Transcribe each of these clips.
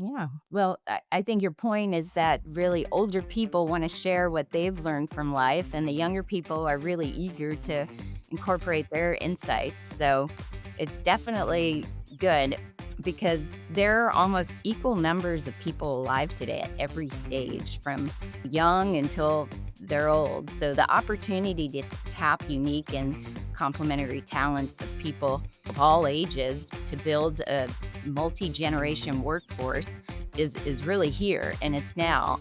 Yeah. Well, I think your point is that really older people want to share what they've learned from life, and the younger people are really eager to incorporate their insights. So it's definitely good because there are almost equal numbers of people alive today at every stage, from young until they're old. So the opportunity to tap unique and complementary talents of people of all ages to build a multi-generation workforce is really here, and it's now.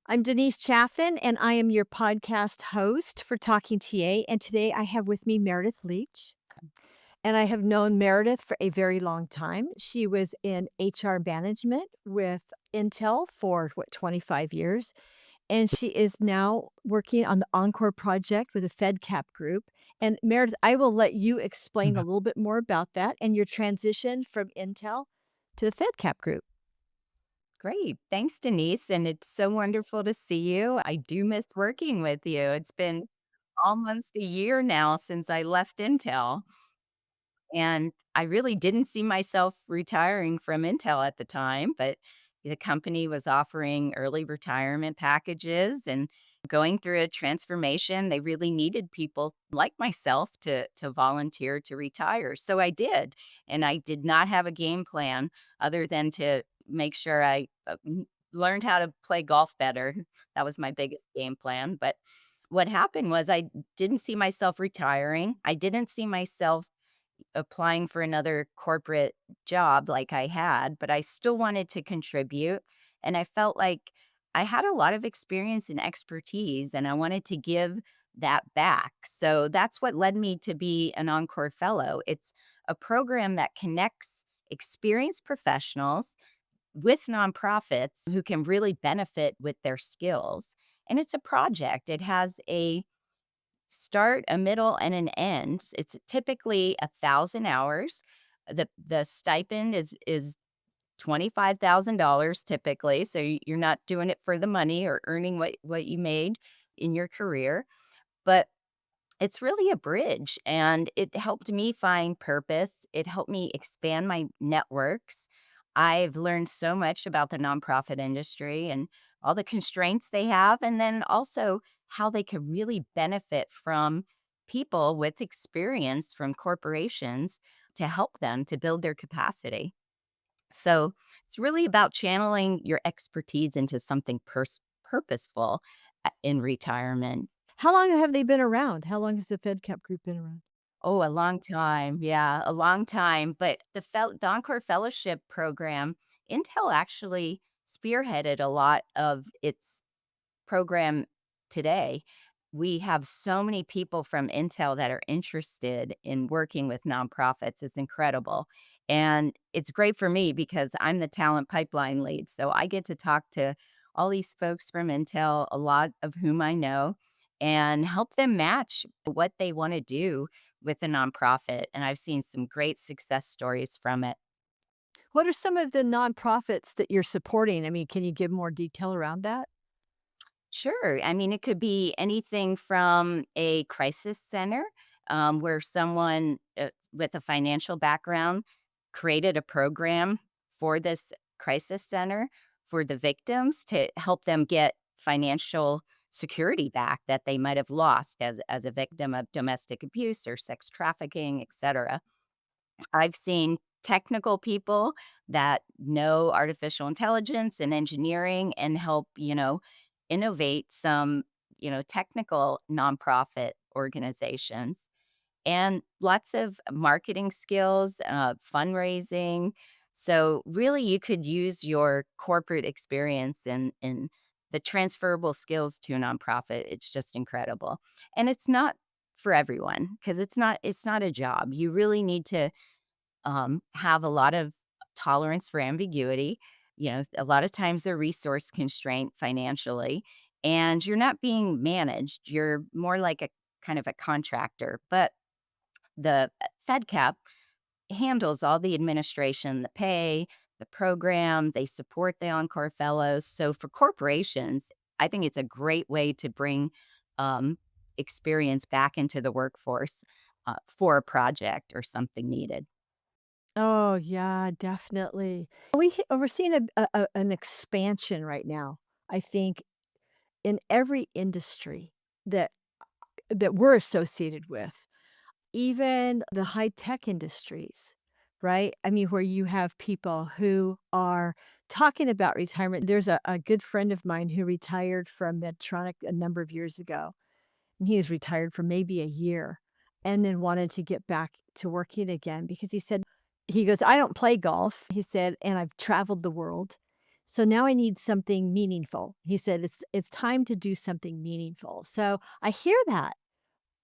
I'm Denise Chaffin, and I am your podcast host for Talking TA. And today I have with me Meredith Leitch. And I have known Meredith for a very long time. She was in HR management with Intel for 25 years. And she is now working on the Encore project with the Fedcap Group. And Meredith, I will let you explain a Mhm. little bit more about that and your transition from Intel to the Fedcap Group. Great. Thanks, Denise, and it's so wonderful to see you. I do miss working with you. It's been almost a year now since I left Intel, and I really didn't see myself retiring from Intel at the time, but the company was offering early retirement packages and going through a transformation. They really needed people like myself to volunteer to retire. So I did, and I did not have a game plan other than to make sure I learned how to play golf better. That was my biggest game plan, but what happened was I didn't see myself retiring. I didn't see myself applying for another corporate job like I had, but I still wanted to contribute. And I felt like I had a lot of experience and expertise, and I wanted to give that back. So that's what led me to be an Encore Fellow. It's a program that connects experienced professionals with nonprofits who can really benefit with their skills. And it's a project, it has a start, a middle, and an end. It's typically 1,000 hours. The stipend is $25,000 typically, so you're not doing it for the money or earning what you made in your career, but it's really a bridge, and it helped me find purpose. It helped me expand my networks. I've learned so much about the nonprofit industry and all the constraints they have, and then also how they could really benefit from people with experience from corporations to help them to build their capacity. So it's really about channeling your expertise into something purposeful in retirement. How long have they been around? How long has the Fedcap Group been around? Oh, a long time. Yeah, a long time. But the Encore Fellowship program, Intel actually spearheaded a lot of its program today. We have so many people from Intel that are interested in working with nonprofits. It's incredible. And it's great for me because I'm the talent pipeline lead. So I get to talk to all these folks from Intel, a lot of whom I know, and help them match what they want to do with a nonprofit. And I've seen some great success stories from it. What are some of the nonprofits that you're supporting? I mean, can you give more detail around that? Sure. I mean, it could be anything from a crisis center where someone with a financial background created a program for this crisis center for the victims to help them get financial security back that they might have lost as a victim of domestic abuse or sex trafficking, etc. I've seen technical people that know artificial intelligence and engineering and help, innovate some, technical nonprofit organizations and lots of marketing skills, fundraising. So really you could use your corporate experience and the transferable skills to a nonprofit. It's just incredible. And it's not for everyone because it's not a job. You really need to have a lot of tolerance for ambiguity. A lot of times they're resource constraint financially, and you're not being managed. You're more like a kind of a contractor. But The Fedcap handles all the administration, the pay, the program. They support the Encore Fellows. So for corporations, I think it's a great way to bring um, experience back into the workforce for a project or something needed. Oh, yeah, definitely. We're seeing an expansion right now, I think, in every industry that we're associated with, even the high tech industries, right? I mean, where you have people who are talking about retirement. There's a good friend of mine who retired from Medtronic a number of years ago. And he was retired for maybe a year and then wanted to get back to working again because he said, he goes, I don't play golf. He said, and I've traveled the world. So now I need something meaningful. He said, it's time to do something meaningful. So I hear that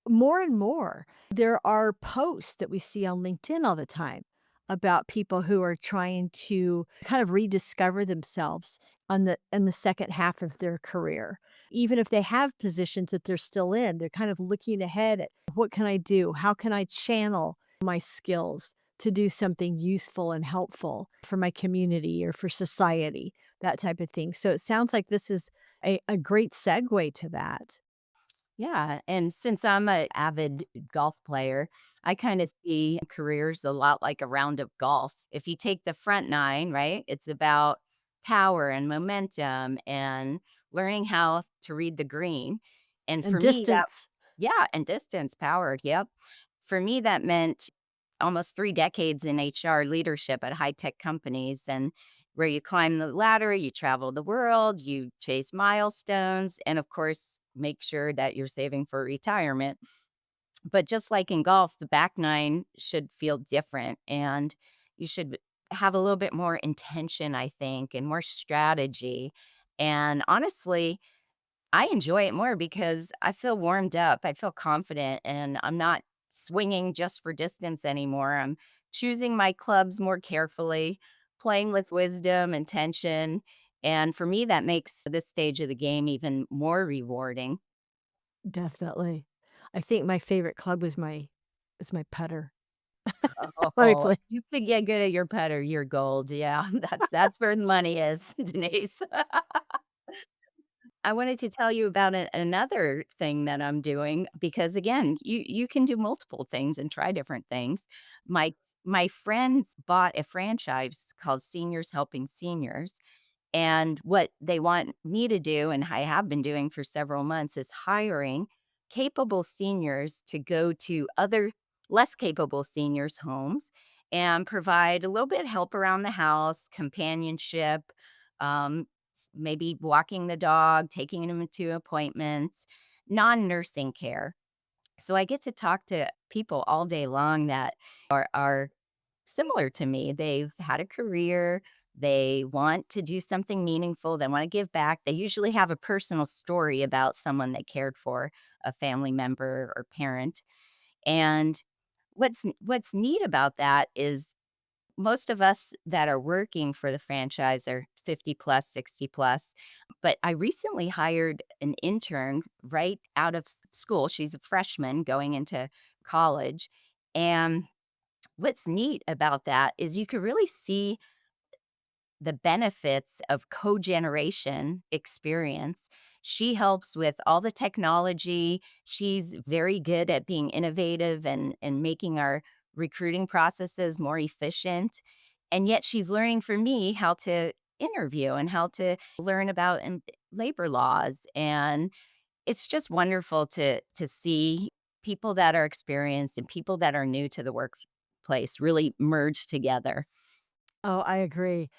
more and more. There are posts that we see on LinkedIn all the time about people who are trying to kind of rediscover themselves on the in the second half of their career. Even if they have positions that they're still in, they're kind of looking ahead at what can I do? How can I channel my skills to do something useful and helpful for my community or for society, that type of thing. So it sounds like this is a great segue to that. Yeah, and since I'm a avid golf player, I kinda see careers a lot like a round of golf. If you take the front 9, right, it's about power and momentum and learning how to read the green, and And for me, that distance. yeah, and distance, power, yep. For me, that meant almost 3 decades in HR leadership at high-tech companies and where you climb the ladder, you travel the world, you chase milestones, and of course, make sure that you're saving for retirement. But just like in golf, the back nine should feel different and you should have a little bit more intention, I think, and more strategy. And honestly, I enjoy it more because I feel warmed up, I feel confident, and I'm not swinging just for distance anymore. I'm choosing my clubs more carefully, playing with wisdom, intention, and for me, that makes this stage of the game even more rewarding. Definitely. I think my favorite club was my putter. Let me Oh, play. you could get good at your putter, you're gold. Yeah, that's where the money is, Denise. I wanted to tell you about another thing that I'm doing because again, you can do multiple things and try different things. My my friends bought a franchise called Seniors Helping Seniors, and what they want me to do, and I have been doing for several months, is hiring capable seniors to go to other less capable seniors' homes and provide a little bit of help around the house, companionship, maybe walking the dog, taking them to appointments, non nursing care. So I get to talk to people all day long that are similar to me. They've had a career, they want to do something meaningful, they want to give back. They usually have a personal story about someone they cared for, a family member or parent. And what's neat about that is most of us that are working for the franchise are 50 plus, 60 plus. But I recently hired an intern right out of school. She's a freshman going into college. And what's neat about that is you could really see the benefits of cogeneration experience. She helps with all the technology. She's very good at being innovative and making our recruiting processes more efficient. And yet she's learning from me how to interview and how to learn about labor laws. And it's just wonderful to see people that are experienced and people that are new to the workplace really merge together. Oh, I agree. In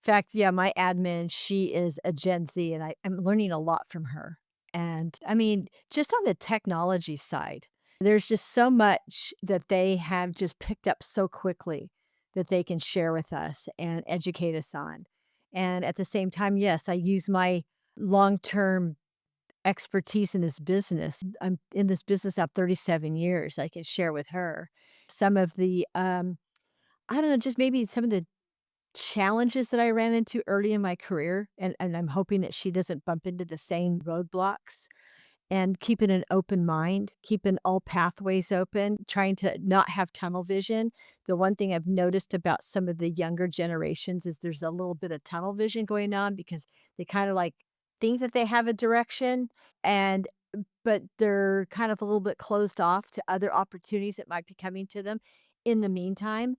fact, yeah, my admin, she is a Gen Z, and I'm learning a lot from her. And I mean, just on the technology side, there's just so much that they have just picked up so quickly that they can share with us and educate us on. And at the same time, yes, I use my long-term expertise in this business. I'm in this business now 37 years. I can share with her some of the I don't know, just maybe some of the challenges that I ran into early in my career, and I'm hoping that she doesn't bump into the same roadblocks. and keeping an open mind, keeping all pathways open, trying to not have tunnel vision. The one thing I've noticed about some of the younger generations is there's a little bit of tunnel vision going on because they kind of like think that they have a direction and but they're kind of a little bit closed off to other opportunities that might be coming to them in the meantime.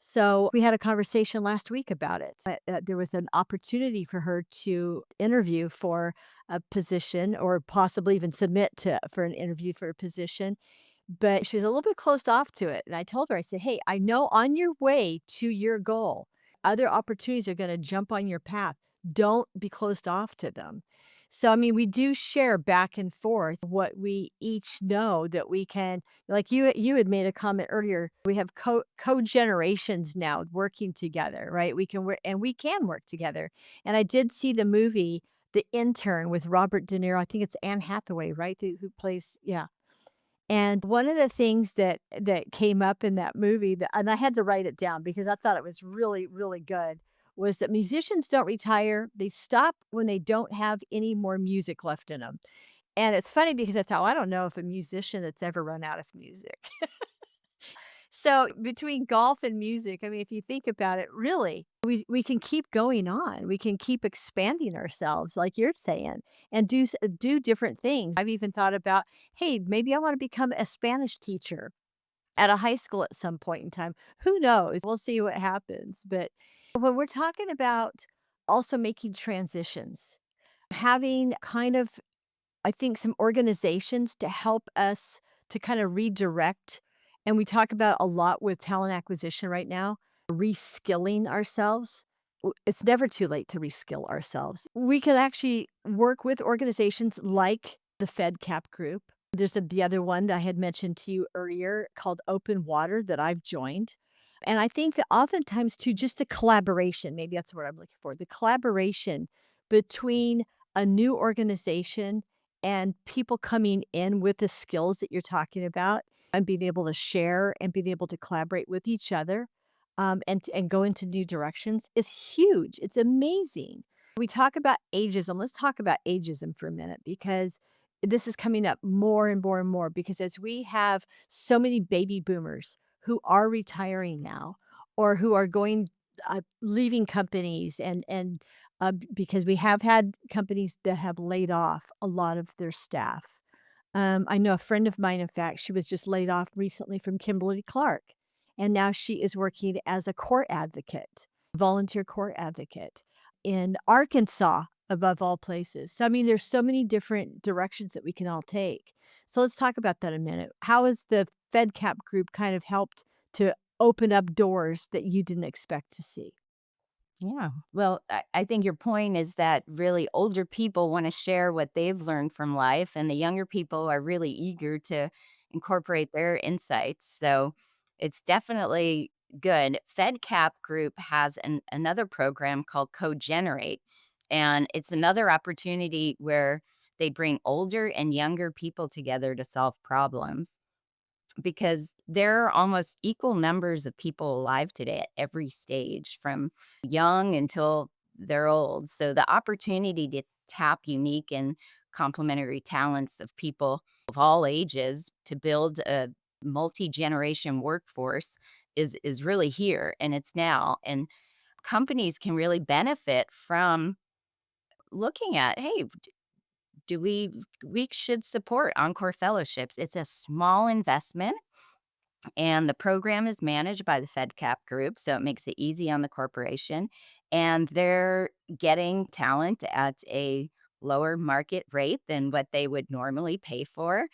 So we had a conversation last week about it. There was an opportunity for her to interview for a position or possibly even submit to for an interview for a position, but she was a little bit closed off to it. And I told her, I said, "Hey, I know on your way to your goal, other opportunities are going to jump on your path. Don't be closed off to them." So, I mean, we do share back and forth what we each know that we can, like you had made a comment earlier. We have co-generations now working together, right? We can work and we can work together. And I did see the movie The Intern with Robert De Niro. I think it's Anne Hathaway, right? Who plays, yeah. And one of the things that came up in that movie that and I had to write it down because I thought it was really, really good, was that musicians don't retire. They stop when they don't have any more music left in them. And it's funny because I thought, well, I don't know if a musician that's ever run out of music. So between golf and music, I mean, if you think about it, really, we can keep going on. We can keep expanding ourselves, like you're saying, and do different things. I've even thought about, hey, maybe I want to become a Spanish teacher at a high school at some point in time. Who knows? We'll see what happens. But when we're talking about also making transitions, having kind of I think some organizations to help us to kind of redirect. And we talk about a lot with talent acquisition right now, reskilling ourselves. It's never too late to reskill ourselves. We can actually work with organizations like the Fedcap Group. There's the other one that I had mentioned to you earlier called Open Water that I've joined. And I think that oftentimes too, just the collaboration, maybe that's what I'm looking for, the collaboration between a new organization and people coming in with the skills that you're talking about and being able to share and being able to collaborate with each other and go into new directions is huge. It's amazing. We talk about ageism. Let's talk about ageism for a minute because this is coming up more and more and more because as we have so many baby boomers who are retiring now or who are going leaving companies because we have had companies that have laid off a lot of their staff. I know a friend of mine, in fact, she was just laid off recently from Kimberly Clark, and now she is working as a court advocate, volunteer court advocate in Arkansas, above all places. So, I mean, there's so many different directions that we can all take. So, let's talk about that a minute. How has the Fedcap group kind of helped to open up doors that you didn't expect to see? Yeah. Well, I think your point is that really older people want to share what they've learned from life, and the younger people are really eager to incorporate their insights. So it's definitely good. FedCap Group has another program called Co-Generate, and it's another opportunity where they bring older and younger people together to solve problems because there are almost equal numbers of people alive today at every stage, from young until they're old. So the opportunity to tap unique and complementary talents of people of all ages to build a multi-generation workforce is really here and it's now. And companies can really benefit from looking at, hey, do we should support Encore Fellowships. It's a small investment and the program is managed by the Fedcap Group, so it makes it easy on the corporation. And they're getting talent at a lower market rate than what they would normally pay for.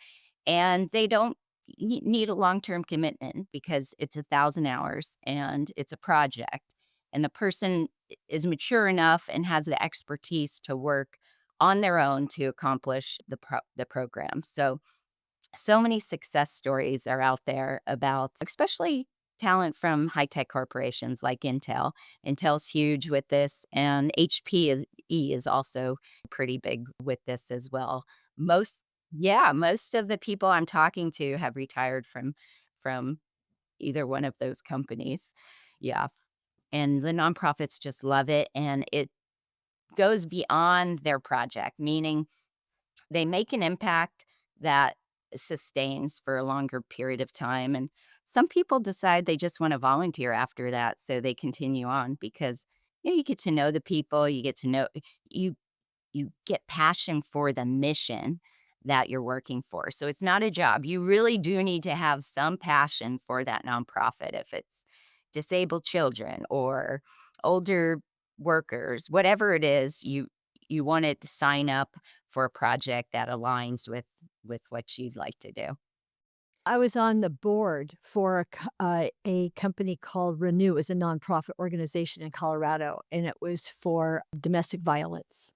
And they don't need a long term commitment because it's 1,000 hours and it's a project. And the person is mature enough and has the expertise to work on their own to accomplish the program. So many success stories are out there about especially talent from high-tech corporations like Intel. Intel's huge with this, and HP is also pretty big with this as well. Most Yeah, most of the people I'm talking to have retired from either one of those companies. Yeah, and the nonprofits just love it, and it goes beyond their project, meaning They make an impact that sustains for a longer period of time, and some people decide they just wanna volunteer after that, so they continue on because, you get to know the people, you get to know you you get passion for the mission that you're working for. So it's not a job. You really do need to have some passion for that nonprofit if it's disabled children or older workers, whatever it is, you want it to sign up for a project that aligns with what you'd like to do. I was on the board for a company called Renew. It was a nonprofit organization in Colorado, and it was for domestic violence.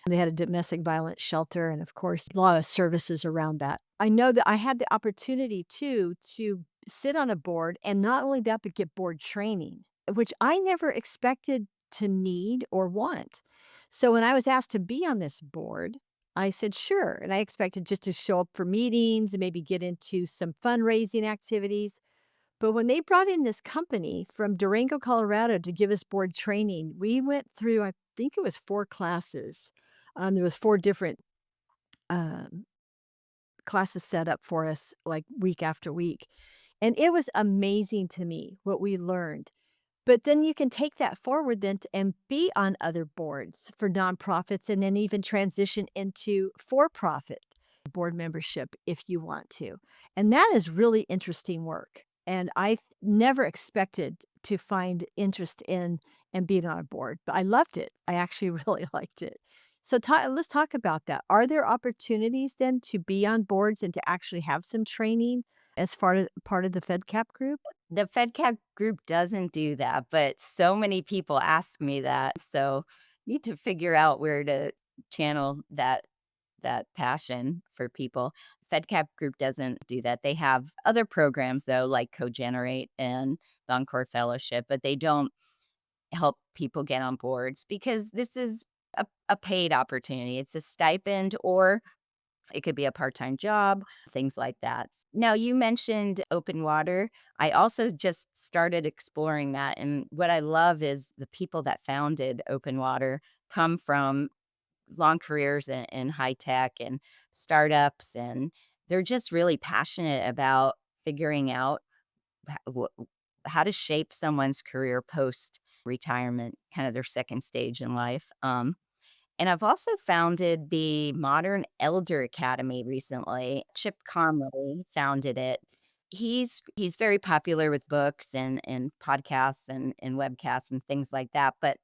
They had a domestic violence shelter and, of course, a lot of services around that. I know that I had the opportunity too to sit on a board and not only that, but get board training, which I never expected to need or want. So when I was asked to be on this board, I said, sure. And I expected just to show up for meetings and maybe get into some fundraising activities. But when they brought in this company from Durango, Colorado to give us board training, we went through, I think it was 4 classes. There was 4 different, um, classes set up for us, like, week after week, and it was amazing to me what we learned. But then you can take that forward then t and be on other boards for nonprofits and then even transition into for-profit board membership if you want to. And that is really interesting work. And I never expected to find interest in and being on a board, but I loved it. I actually really liked it. So let's talk about that. Are there opportunities then to be on boards and to actually have some training as part of the Fedcap group? The Fedcap Group doesn't do that, but so many people ask me that, so need to figure out where to channel that passion for people. Fedcap Group doesn't do that. They have other programs though, like Cogenerate and the Encore Fellowship, but they don't help people get on boards because this is a paid opportunity. It's a stipend or it could be a part-time job, things like that. Now, you mentioned open water. I also just started exploring that, and what I love is the people that founded Open Water come from long careers in high tech and startups, and they're just really passionate about figuring out how to shape someone's career post retirement, kind of their second stage in life. And I've also founded the Modern Elder Academy recently. Chip Conley founded it. He's very popular with books and podcasts and webcasts and things like that. But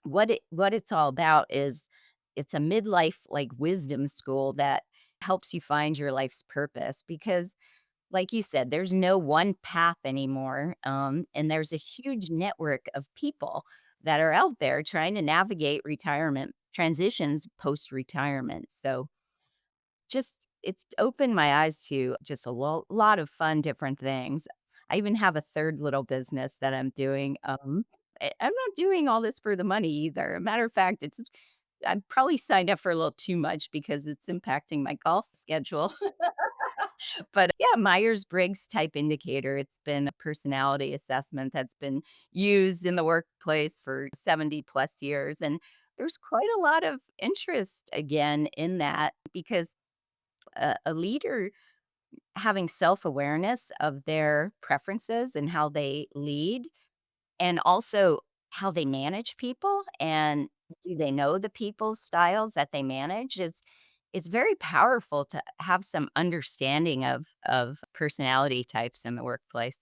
what it's all about is it's a midlife like wisdom school that helps you find your life's purpose because like you said, there's no one path anymore. And there's a huge network of people that are out there trying to navigate retirement transitions post retirement. So just it's opened my eyes to just a lot of fun different things. I even have a third little business that I'm doing. I'm not doing all this for the money either. Matter of fact, it's I probably signed up for a little too much because it's impacting my golf schedule. But yeah, Myers-Briggs type indicator, it's been a personality assessment that's been used in the workplace for 70 plus years. And there's quite a lot of interest again in that because a leader having self awareness of their preferences and how they lead and also how they manage people and do they know the people's styles that they manage is it's very powerful to have some understanding of personality types in the workplace.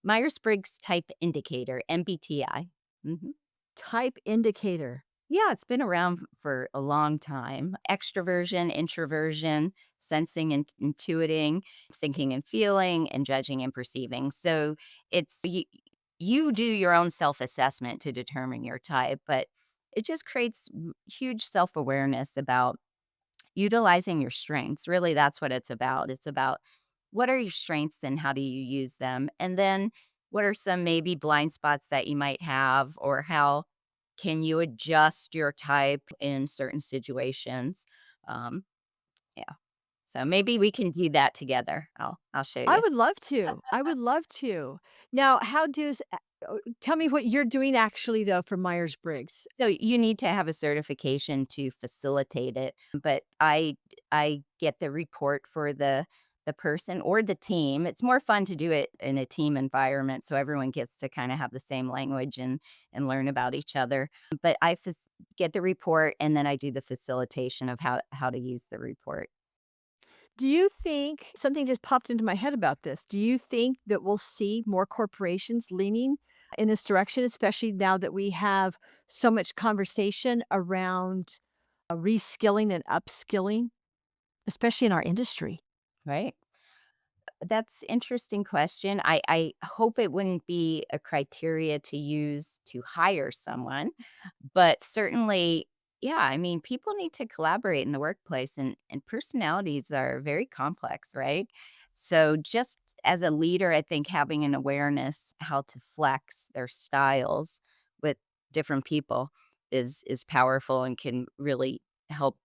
Myers-Briggs Type Indicator, MBTI. Mhm. Type indicator. Yeah, it's been around for a long time. Extroversion, introversion, sensing and intuiting, thinking and feeling, and judging and perceiving. So it's you do your own self-assessment to determine your type, but it just creates huge self-awareness about utilizing your strengths. Really, that's what it's about. It's about what are your strengths and how do you use them? And then what are some maybe blind spots that you might have, or how can you adjust your type in certain situations? Um, yeah. So maybe we can do that together. I'll show I you. would love to. I would love to. Now, tell me what you're doing actually though for Myers-Briggs. So you need to have a certification to facilitate it, but I get the report for the person or the team. It's more fun to do it in a team environment so everyone gets to kind of have the same language and learn about each other. But get the report and then I do the facilitation of how to use the report. Do you think something just popped into my head about this? Do you think that we'll see more corporations leaning in this direction, especially now that we have so much conversation around reskilling and upskilling, especially in our industry? Right? That's interesting question. I hope it wouldn't be a criteria to use to hire someone, but certainly, yeah, I mean, people need to collaborate in the workplace and personalities are very complex, right? So just as a leader, I think having an awareness how to flex their styles with different people is powerful and can really help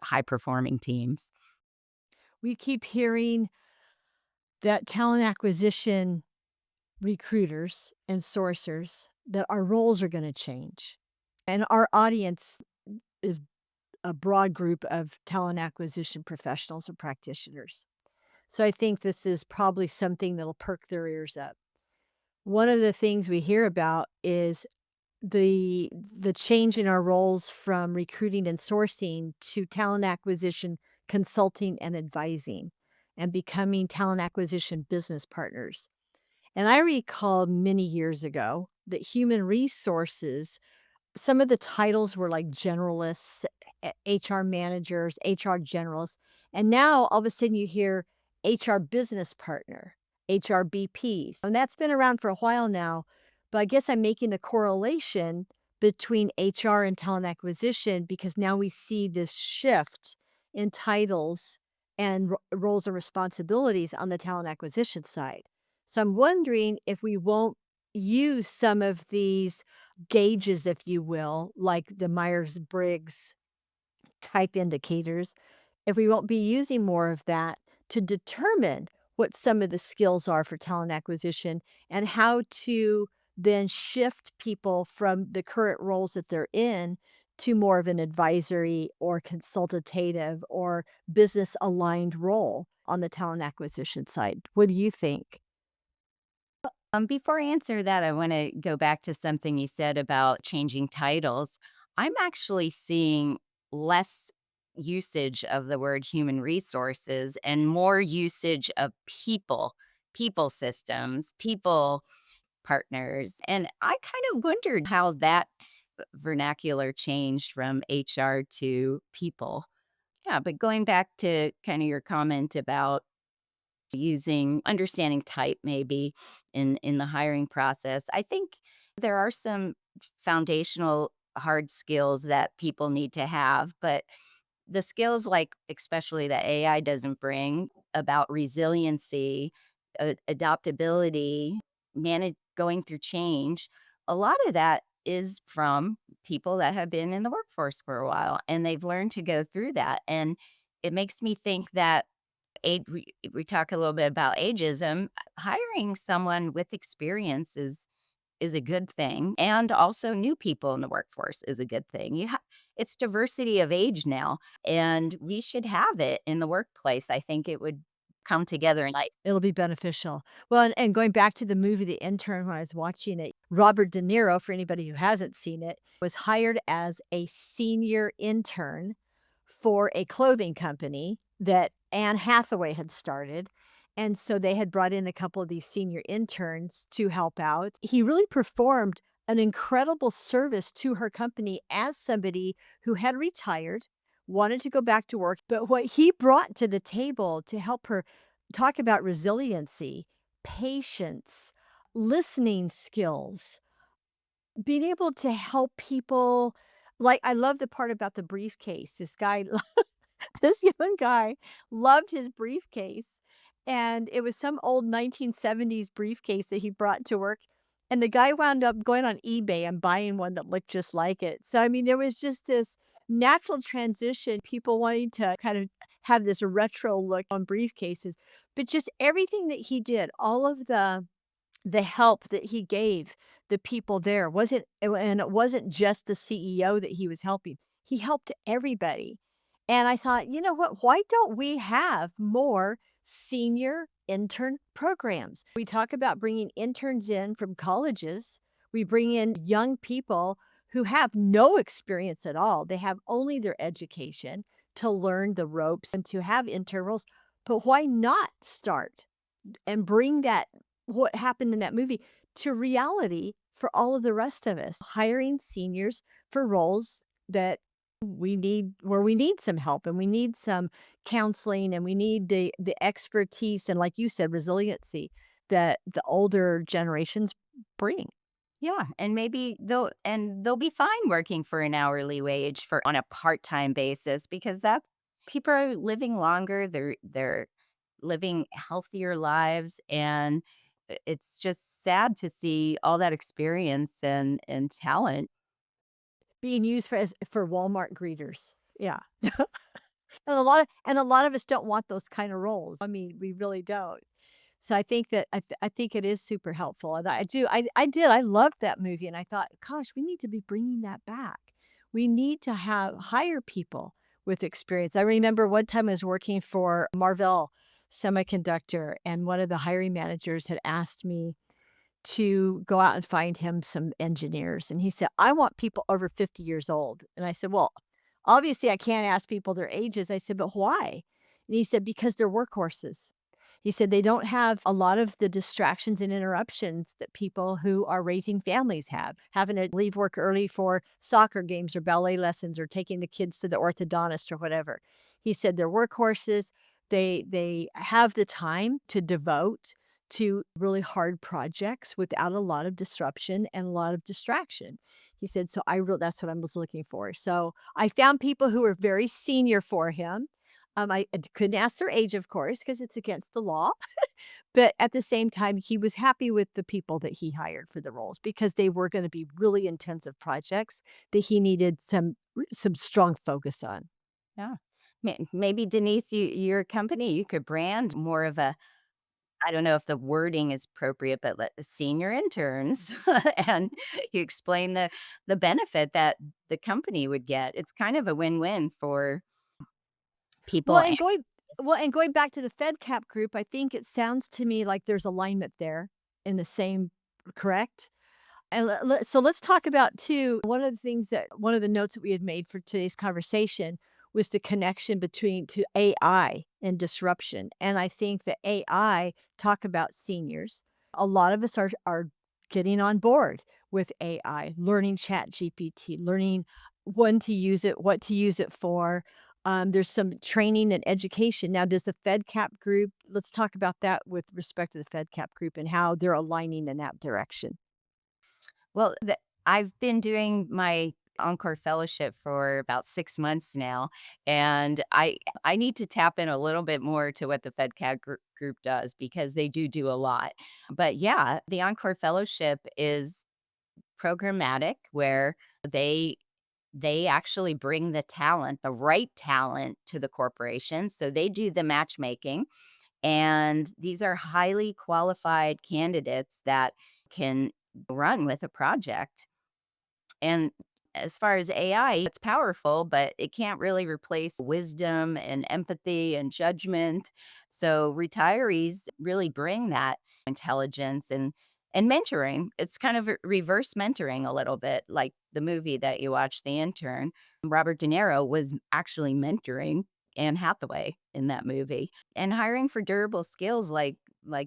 high performing teams. We keep hearing that talent acquisition recruiters and sourcers, that our roles are going to change. And our audience is a broad group of talent acquisition professionals and practitioners. So I think this is probably something that'll perk their ears up. One of the things we hear about is the change in our roles from recruiting and sourcing to talent acquisition, consulting and advising, and becoming talent acquisition business partners. And I recall many years ago that human resources, some of the titles were like generalists, HR managers, HR generals, and now all of a sudden you hear HR business partner, HRBPs, and that's been around for a while now, but I guess I'm making the correlation between HR and talent acquisition because now we see this shift in titles and roles and responsibilities on the talent acquisition side. So I'm wondering if we won't use some of these gauges, if you will, like the Myers-Briggs type indicators, if we won't be using more of that to determine what some of the skills are for talent acquisition and how to then shift people from the current roles that they're in to more of an advisory or consultative or business aligned role on the talent acquisition side. What do you think? Before I answer that, I want to go back to something you said about changing titles. I'm actually seeing less usage of the word human resources and more usage of people systems, people partners. And I kind of wondered how that vernacular changed from HR to people. Yeah, but going back to kind of your comment about using understanding type maybe in the hiring process. I think there are some foundational hard skills that people need to have, but the skills like especially that AI doesn't bring about resiliency, adaptability, manage going through change, a lot of that is from people that have been in the workforce for a while and they've learned to go through that. And it makes me think that we talk a little bit about ageism. Hiring someone with experience is a good thing, and also new people in the workforce is a good thing. It's diversity of age now, and we should have it in the workplace. I think it would come together nice. It'll be beneficial. Well, and going back to the movie The Intern when I was watching it, Robert De Niro, for anybody who hasn't seen it, was hired as a senior intern for a clothing company that Anne Hathaway had started. And so they had brought in a couple of these senior interns to help out. He really performed an incredible service to her company as somebody who had retired, wanted to go back to work. But what he brought to the table to help her talk about resiliency, patience, listening skills, being able to help people. Like, I love the part about the briefcase. This guy this young guy loved his briefcase, and it was some old 1970s briefcase that he brought to work, and the guy wound up going on eBay and buying one that looked just like it. So, I mean, there was just this natural transition, people wanting to kind of have this retro look on briefcases, but just everything that he did, all of the help that he gave the people there and it wasn't just the CEO that he was helping. He helped everybody. And I thought, you know what? Why don't we have more senior intern programs? We talk about bringing interns in from colleges. We bring in young people who have no experience at all. They have only their education to learn the ropes and to have intern roles. But why not start and bring that what happened in that movie to reality for all of the rest of us, hiring seniors for roles that we need where we need some help and we need some counseling and we need the expertise and like you said resiliency that the older generations bring. Yeah, and maybe they'll be fine working for an hourly wage for on a part-time basis because that's people are living longer, they're living healthier lives, and it's just sad to see all that experience and talent. Being used for Walmart greeters. Yeah. And a lot of us don't want those kind of roles. I mean, we really don't. So I think that I think it is super helpful, and I loved that movie, and I thought, "Gosh, we need to be bringing that back. We need to have hire people with experience." I remember one time I was working for Marvell Semiconductor, and one of the hiring managers had asked me to go out and find him some engineers, and he said, "I want people over 50 years old." And I said, "Well, obviously, I can't ask people their ages." I said, "But why?" And he said, "Because they're workhorses." He said, "They don't have a lot of the distractions and interruptions that people who are raising families have, having to leave work early for soccer games or ballet lessons or taking the kids to the orthodontist or whatever." He said, "They're workhorses. They have the time to devote to really hard projects without a lot of disruption and a lot of distraction." He said, "So that's what I was looking for." So I found people who were very senior for him. I couldn't ask their age, of course, because it's against the law. But at the same time, he was happy with the people that he hired for the roles because they were going to be really intensive projects that he needed some strong focus on. Yeah. Maybe Denise, your company, you could brand more of a I don't know if the wording is appropriate, but let senior interns and you explain the benefit that the company would get. It's kind of a win-win for Well, people and and going business. well, and going back to the Fedcap Group, I think it sounds to me like there's alignment there in the same correct? And so let's talk about too, one of the notes that we had made for today's conversation was the connection between to AI and disruption. And I think that AI talk about seniors. A lot of us are getting on board with AI, learning Chat GPT, learning when to use it, what to use it for. There's some training and education. Now, does the Fedcap group, let's talk about that with respect to the Fedcap group and how they're aligning in that direction. Well, I've been doing my Encore Fellowship for about 6 months now, and I need to tap in a little bit more to what the Fedcap group does because they do a lot. But yeah, the Encore Fellowship is programmatic where they they actually bring the talent, the right talent to the corporation. So they do the matchmaking. And these are highly qualified candidates that can run with a project. And as far as AI, it's powerful, but it can't really replace wisdom and empathy and judgment. So retirees really bring that intelligence and mentoring. It's kind of reverse mentoring a little bit, like the movie that you watched, The Intern. Robert De Niro was actually mentoring Anne Hathaway in that movie and hiring for durable skills like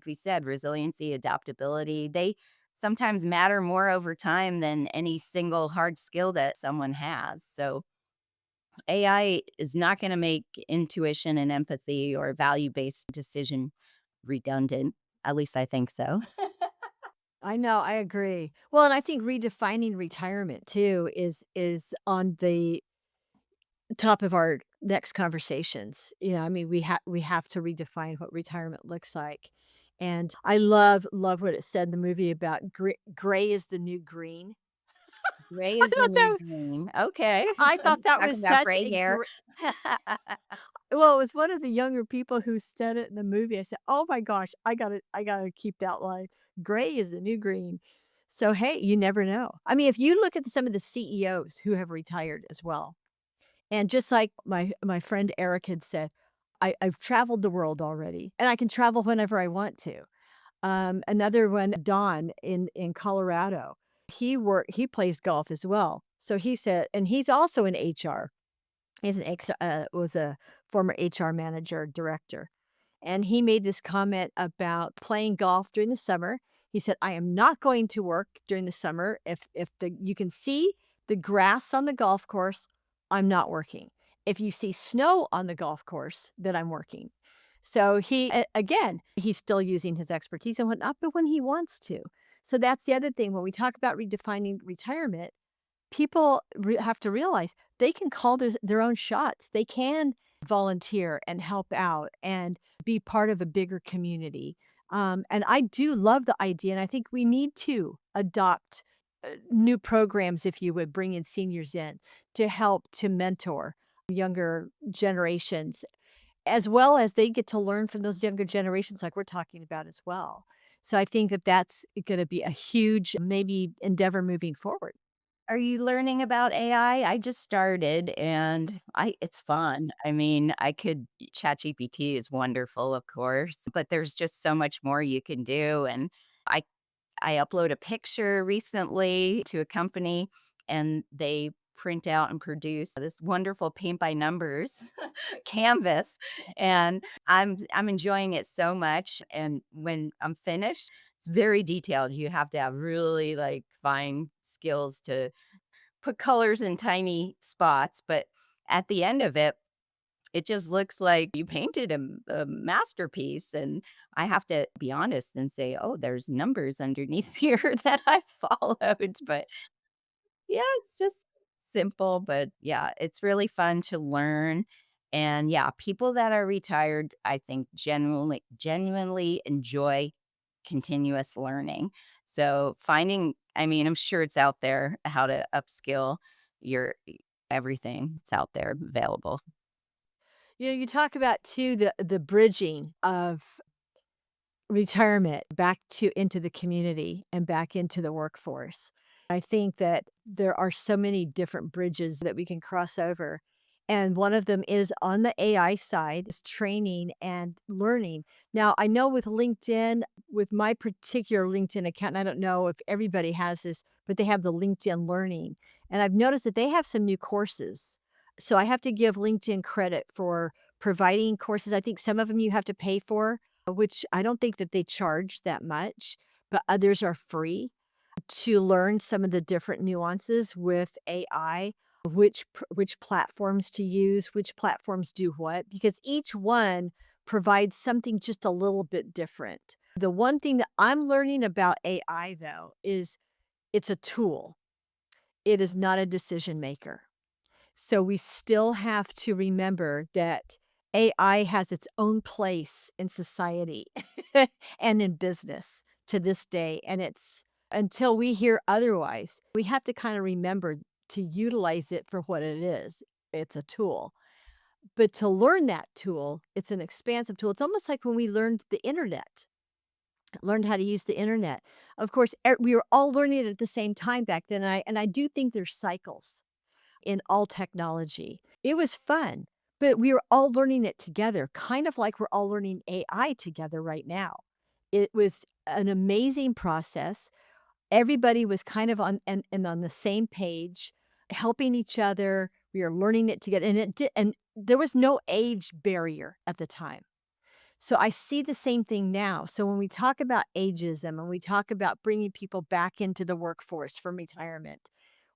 we said, resiliency, adaptability. They sometimes matter more over time than any single hard skill that someone has. So AI is not going to make intuition and empathy or value-based decision redundant. At least I think so. I know, I agree. Well, and I think redefining retirement too is on the top of our next conversations. Yeah, I mean, we have to redefine what retirement looks like. And I love what it said in the movie about gray is the new green. Gray I is the thought new that green. Okay. I thought that Talk was about such gray a hair. great. Well, it was one of the younger people who said it in the movie. I said, "Oh my gosh, I gotta keep that line. Gray is the new green." So, hey, you never know. I mean, if you look at some of the CEOs who have retired as well, and just like my friend Eric had said, I've traveled the world already, and I can travel whenever I want to. Another one, Don in Colorado, he plays golf as well. So he said, and he's also in HR. He's an ex was a former HR manager, director, and he made this comment about playing golf during the summer. He said, "I am not going to work during the summer. If the you can see the grass on the golf course, I'm not working. If you see snow on the golf course, then I'm working." So again, he's still using his expertise and whatnot, but when he wants to. So that's the other thing when we talk about redefining retirement, people have to realize they can call their own shots. They can volunteer and help out and be part of a bigger community. And I do love the idea. And I think we need to adopt new programs, if you would, bring in seniors in to help to mentor younger generations, as well as they get to learn from those younger generations, like we're talking about as well. So I think that that's going to be a huge, maybe, endeavor moving forward. Are you learning about AI? I just started and I it's fun. I mean, I could ChatGPT is wonderful, of course, but there's just so much more you can do, and I I upload a picture recently to a company, and they print out and produce this wonderful paint by numbers canvas, and I'm enjoying it so much, and when I'm finished, it's very detailed. You have to have really, like, fine skills to put colors in tiny spots, but at the end of it, it just looks like you painted a masterpiece, and I have to be honest and say, "Oh, there's numbers underneath here that I followed," but yeah, it's just simple, but yeah, it's really fun to learn, and yeah, people that are retired, I think genuinely enjoy continuous learning. So, finding I mean, I'm sure it's out there how to upskill your everything. It's out there available. You know, you talk about too the bridging of retirement back to into the community and back into the workforce. I think that there are so many different bridges that we can cross over. And one of them is on the AI side, is training and learning. Now, I know with LinkedIn, with my particular LinkedIn account, and I don't know if everybody has this, but they have the LinkedIn Learning. And I've noticed that they have some new courses. So I have to give LinkedIn credit for providing courses. I think some of them you have to pay for, which I don't think that they charge that much, but others are free to learn some of the different nuances with AI, which platforms to use, which platforms do what, because each one provides something just a little bit different. The one thing that I'm learning about AI though is it's a tool. It is not a decision maker. So we still have to remember that AI has its own place in society and in business to this day. And it's until we hear otherwise, we have to kind of remember to utilize it for what it is. It's a tool. But to learn that tool, it's an expansive tool. It's almost like when we learned the internet, learned how to use the internet. Of course, we were all learning it at the same time back then. And I do think there's cycles in all technology. It was fun, but we were all learning it together, kind of like we're all learning AI together right now. It was an amazing process. Everybody was kind of on on the same page, helping each other. We were learning it together, and there was no age barrier at the time. So I see the same thing now. So when we talk about ageism and we talk about bringing people back into the workforce from retirement,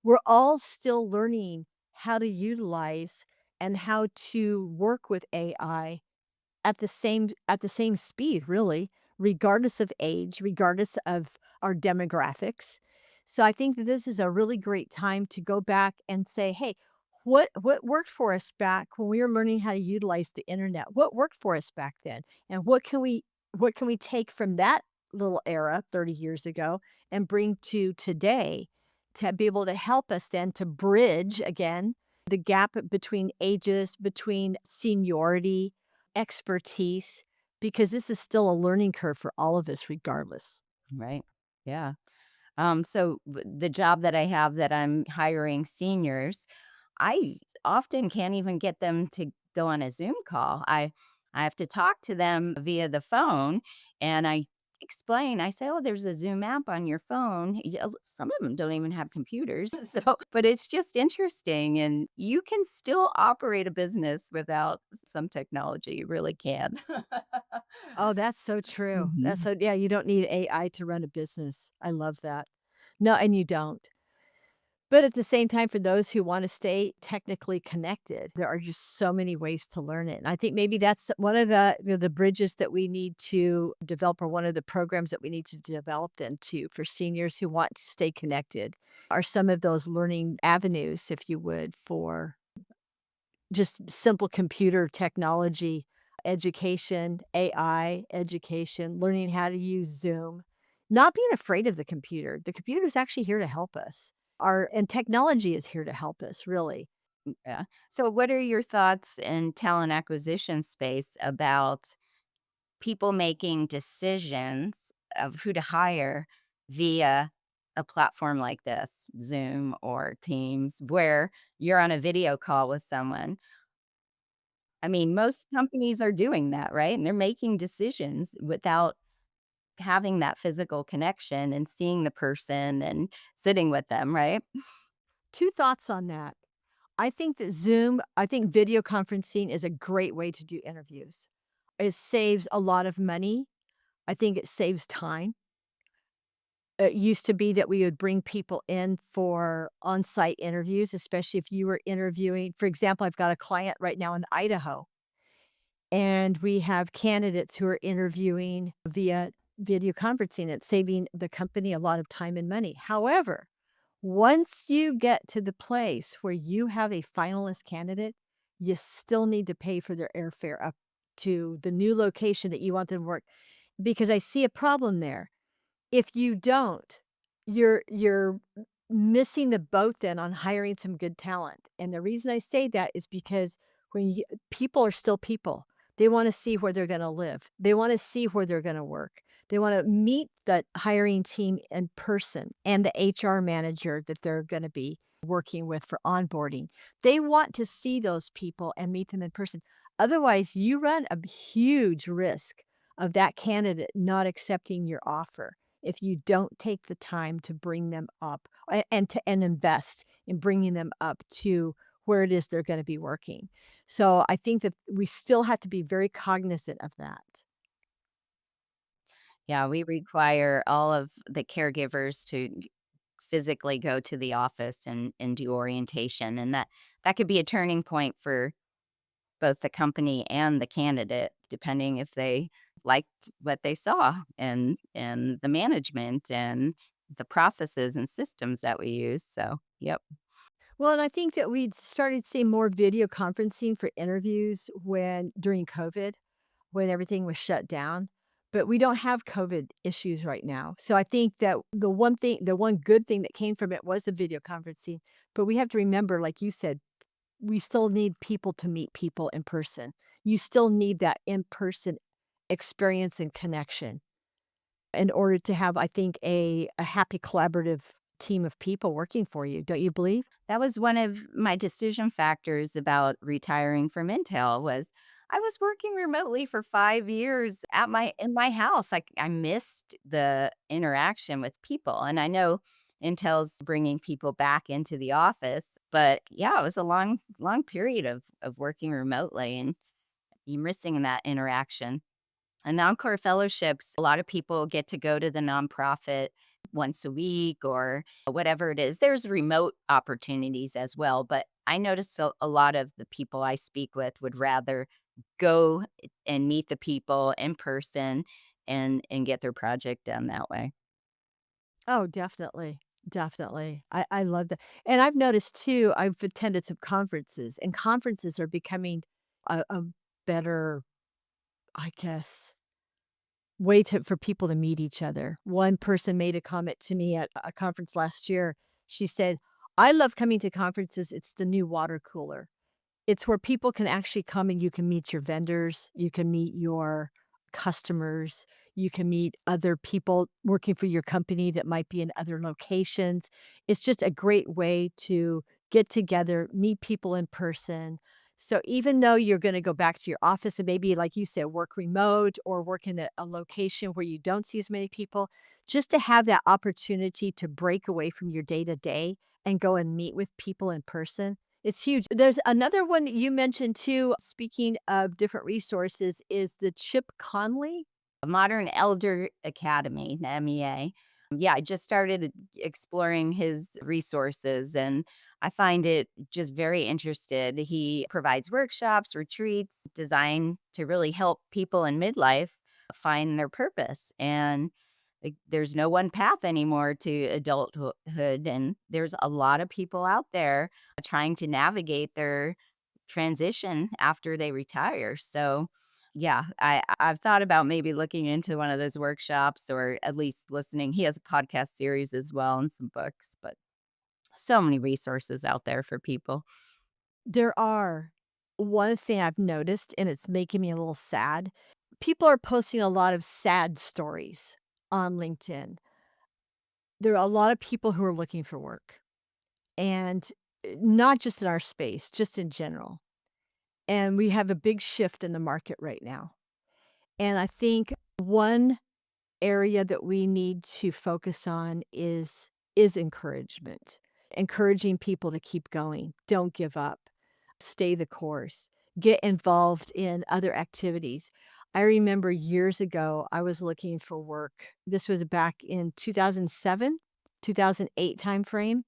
we're all still learning how to utilize and how to work with AI at the same speed, really, regardless of age, regardless of our demographics. So I think that this is a really great time to go back and say, hey, what worked for us back when we were learning how to utilize the internet? What worked for us back then? And what can we take from that little era 30 years ago and bring to today to be able to help us then to bridge again the gap between ages, between seniority, expertise, because this is still a learning curve for all of us, regardless. Right. Yeah. The job that I have that I'm hiring seniors, I often can't even get them to go on a Zoom call. I have to talk to them via the phone, and I explain. I say, "Oh, there's a Zoom app on your phone." Some of them don't even have computers. But it's just interesting, and you can still operate a business without some technology. You really can. Oh, that's so true. That's Mhm. so yeah, you don't need AI to run a business. I love that. No, and you don't. But at the same time, for those who wanna stay technically connected, there are just so many ways to learn it, and I think maybe that's one of the bridges that we need to develop, or one of the programs that we need to develop then too, for seniors who want to stay connected, are some of those learning avenues, if you would, for just simple computer technology, education, AI education, learning how to use Zoom, not being afraid of the computer. The computer is actually here to help us. And technology is here to help us, really. Yeah. So, what are your thoughts in talent acquisition space about people making decisions of who to hire via a platform like this, Zoom or Teams, where you're on a video call with someone? I mean, most companies are doing that, right? And they're making decisions without having that physical connection and seeing the person and sitting with them, right? 2 thoughts on that. I think video conferencing is a great way to do interviews. It saves a lot of money. I think it saves time. It used to be that we would bring people in for on-site interviews, especially if you were interviewing. For example, I've got a client right now in Idaho, and we have candidates who are interviewing via video conferencing. It's saving the company a lot of time and money. However, once you get to the place where you have a finalist candidate, you still need to pay for their airfare up to the new location that you want them to work, because I see a problem there. If you don't, you're missing the boat then on hiring some good talent, and the reason I say that is because when you people are still people. They wanna see where they're gonna live. They wanna see where they're gonna work. They wanna meet the hiring team in person and the HR manager that they're gonna be working with for onboarding. They want to see those people and meet them in person. Otherwise, you run a huge risk of that candidate not accepting your offer if you don't take the time to bring them up, and invest in bringing them up to where it is they're gonna be working. So, I think that we still have to be very cognizant of that. Yeah, we require all of the caregivers to physically go to the office and do orientation, and that could be a turning point for both the company and the candidate, depending if they liked what they saw and the management and the processes and systems that we use. So, yep. Well, and I think that we started seeing more video conferencing for interviews when during COVID, when everything was shut down, but we don't have COVID issues right now. So I think that the one good thing that came from it was the video conferencing, but we have to remember, like you said, we still need people to meet people in person. You still need that in-person experience and connection in order to have, I think, a happy collaborative team of people working for you. Don't you believe? That was one of my decision factors about retiring from Intel was I was working remotely for 5 years at my in my house. I missed the interaction with people, and I know Intel's bringing people back into the office, but yeah, it was a long period of working remotely, and you're missing that interaction. And the Encore Fellowships, a lot of people get to go to the nonprofit once a week or whatever it is. There's remote opportunities as well, but I notice a lot of the people I speak with would rather go and meet the people in person and get their project done that way. Oh, definitely. Definitely. I love that. And I've noticed too, I've attended some conferences, and conferences are becoming a better, I guess, way to for people to meet each other. One person made a comment to me at a conference last year. She said, "I love coming to conferences. It's the new water cooler. It's where people can actually come and you can meet your vendors, you can meet your customers, you can meet other people working for your company that might be in other locations. It's just a great way to get together, meet people in person. So even though you're going to go back to your office and maybe, like you said, work remote or work in a location where you don't see as many people, just to have that opportunity to break away from your day to day and go and meet with people in person, it's huge. There's another one that you mentioned too, speaking of different resources, is the Chip Conley. Modern Elder Academy, the MEA. Yeah, I just started exploring his resources and I find it just very interested. He provides workshops, retreats designed to really help people in midlife find their purpose. And like, there's no one path anymore to adulthood. And there's a lot of people out there trying to navigate their transition after they retire. So, yeah, I've thought about maybe looking into one of those workshops or at least listening. He has a podcast series as well and some books, but so many resources out there for people. There are. One thing I've noticed, and it's making me a little sad, people are posting a lot of sad stories on LinkedIn. There are a lot of people who are looking for work, and not just in our space, just in general. And we have a big shift in the market right now. And I think one area that we need to focus on is encouragement. Encouraging people to keep going, don't give up, stay the course, get involved in other activities. I remember years ago, I was looking for work. This was back in 2007, 2008 timeframe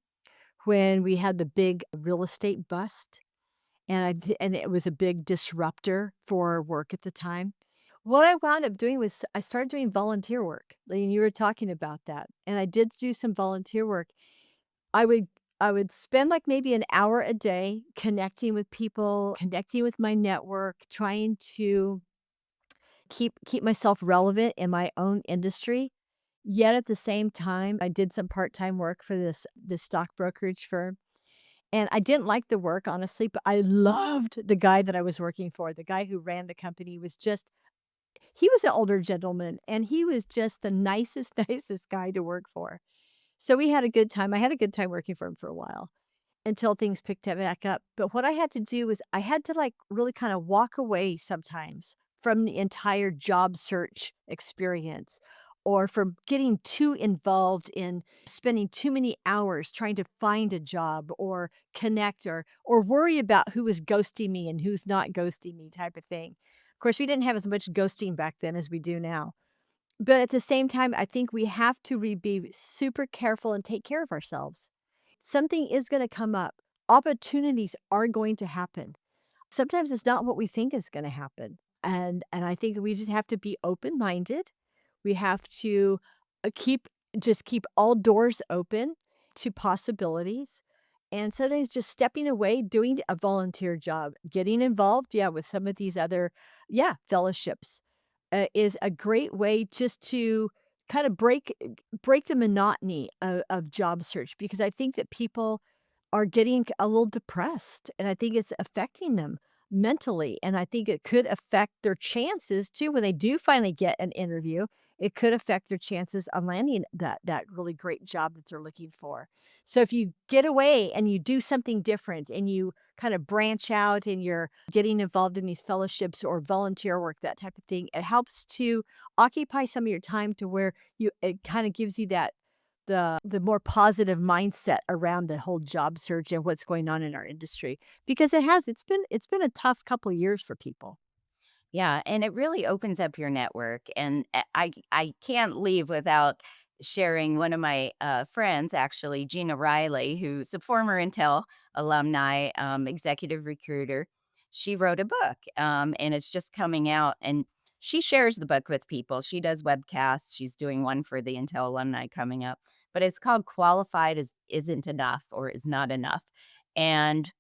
when we had the big real estate bust, and it was a big disruptor for work at the time. What I wound up doing was I started doing volunteer work. Like, you were talking about that, and I did do some volunteer work. I would I would spend, like, maybe an hour a day connecting with people, connecting with my network, trying to keep myself relevant in my own industry. Yet at the same time, I did some part-time work for this stock brokerage firm, and I didn't like the work, honestly, but I loved the guy that I was working for. The guy who ran the company was just he was an older gentleman, and he was just the nicest, nicest guy to work for. So we had a good time. I had a good time working for him for a while until things picked it back up. But what I had to do was I had to, like, really kinda walk away sometimes from the entire job search experience or from getting too involved in spending too many hours trying to find a job or connect or worry about who was ghosting me and who's not ghosting me type of thing. Of course, we didn't have as much ghosting back then as we do now. But at the same time, I think we have to be super careful and take care of ourselves. Something is going to come up. Opportunities are going to happen. Sometimes it's not what we think is going to happen. And I think we just have to be open-minded. We have to keep just keep all doors open to possibilities. And sometimes just stepping away, doing a volunteer job, getting involved, yeah, with some of these other, yeah, fellowships is a great way just to kind of break the monotony of job search because I think that people are getting a little depressed and I think it's affecting them mentally and I think it could affect their chances too when they do finally get an interview. It could affect their chances on landing that really great job that they're looking for. So if you get away and you do something different and you kind of branch out and you're getting involved in these fellowships or volunteer work, that type of thing, it helps to occupy some of your time to where you it kind of gives you that the more positive mindset around the whole job search and what's going on in our industry because it's been a tough couple of years for people. Yeah, and it really opens up your network, and I can't leave without sharing one of my, friends, actually, Gina Riley, who's a former Intel alumni, executive recruiter. She wrote a book, and it's just coming out, and she shares the book with people. She does webcasts. She's doing one for the Intel alumni coming up, but it's called "Qualified is Isn't Enough or Is Not Enough," and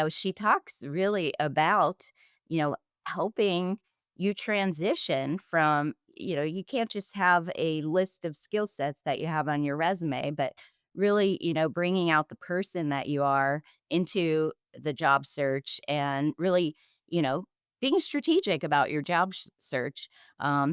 she talks really about, helping you transition from, you can't just have a list of skill sets that you have on your resume, but really, bringing out the person that you are into the job search and really, you know, being strategic about your job search.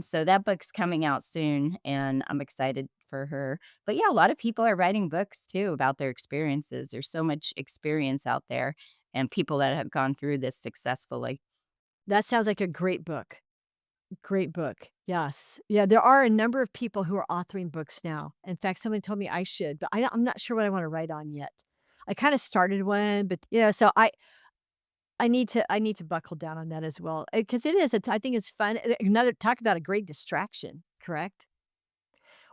So that book's coming out soon and I'm excited for her. But yeah, a lot of people are writing books too about their experiences. There's so much experience out there and people that have gone through this successfully. That sounds like a great book. Great book. Yes. Yeah, there are a number of people who are authoring books now. In fact, someone told me I should, but I'm not sure what I wanna write on yet. I kinda started one, but, so I need to buckle down on that as well, because it is, I think it's fun. Another talk about a great distraction, correct?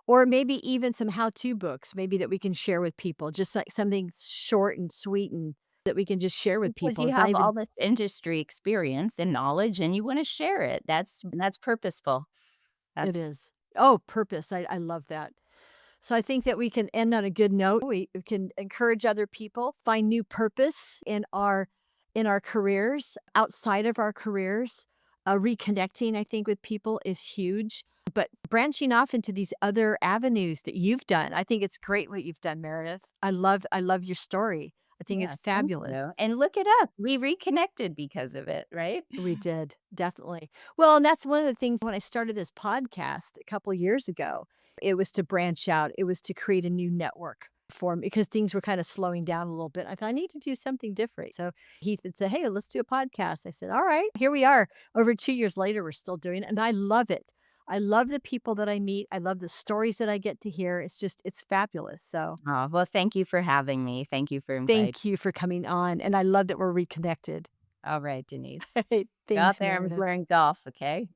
Or maybe even some how-to books maybe that we can share with people, just like something short and sweet and that we can just share with Because people. you It's not have all even this industry experience and knowledge and you wanna share it. That's purposeful. It That's is. Oh, purpose. I love that. So I think that we can end on a good note. We can encourage other people, find new purpose in our careers, outside of our careers. Reconnecting, I think, with people is huge. But branching off into these other avenues that you've done, I think it's great what you've done, Meredith. I love your story. I think yeah, it's thank fabulous. you. And look at us, we reconnected because of it, right? We did, definitely. Well, and that's one of the things when I started this podcast a couple years ago, it was to branch out. It was to create a new network for me because things were kind of slowing down a little bit. I thought I need to do something different. So Heath had said, "Hey, let's do a podcast." I said, "All right." Here we are. Over 2 years later, we're still doing it. And I love it. I love the people that I meet. I love the stories that I get to hear. It's fabulous. So Aw, well, thank you for having me. Thank you for inviting. thank you for coming on. And I love that we're reconnected. All right, Denise. Go out Thanks, there and Meredith. learn golf, okay?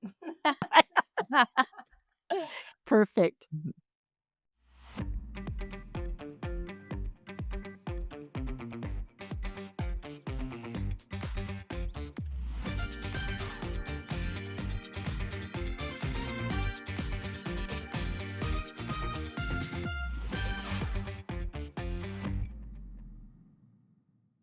Perfect.